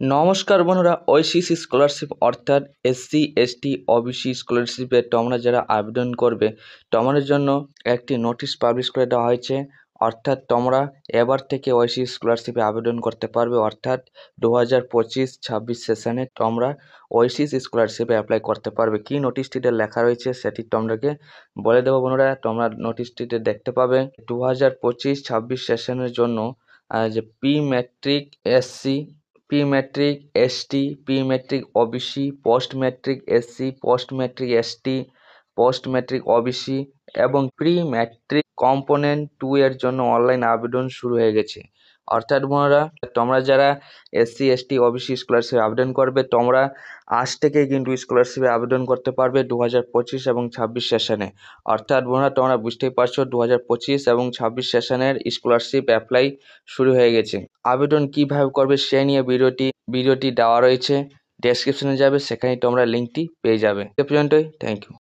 নমস্কার বন্ধুরা, ওয়েসিসি স্কলারশিপ অর্থাৎ এসসি এসটি ওবিসি স্কলারশিপে তোমরা যারা আবেদন করবে তোমাদের জন্য একটি নোটিশ পাবলিশ করে দেওয়া হয়েছে। অর্থাৎ তোমরা এবার থেকে ওয়েসিসি স্কলারশিপে আবেদন করতে পারবে। অর্থাৎ 2025-26 সেশনে তোমরা ওয়েসিসি স্কলারশিপে অ্যাপ্লাই করতে পারবে। কি নোটিশটিতে লেখা রয়েছে সেটি তোমাদেরকে বলে দেবো বন্ধুরা, তোমরা নোটিশটিতে দেখতে পাবে। 2025-26 সেশনের জন্য যে pre matric SC, pre matric ST, pre matric OBC, post matric SC, post matric ST, post matric OBC এবং প্রি ম্যাট্রিক কম্পোনেন্ট 2 এর জন্য অনলাইন আবেদন শুরু হয়ে গেছে। অর্থাৎ বন্ধুরা, তোমরা যারা এসসি এসটি ওবিসি স্কলারশিপে আবেদন করবে তোমরা আজ থেকে কিন্তু স্কলারশিপে আবেদন করতে পারবে 2025 এবং 26 সেশনে। অর্থাৎ বন্ধুরা, তোমরা বুঝতেই পারছো 2025 এবং 26 সেশনের স্কলারশিপ অ্যাপ্লাই শুরু হয়ে গেছে। আবেদন কিভাবে করবে সে নিয়ে ভিডিওটি দেওয়া রয়েছে, ডেসক্রিপশনে যাবে, সেখানে তোমরা লিঙ্কটি পেয়ে যাবে। এ পর্যন্তই, থ্যাংক ইউ।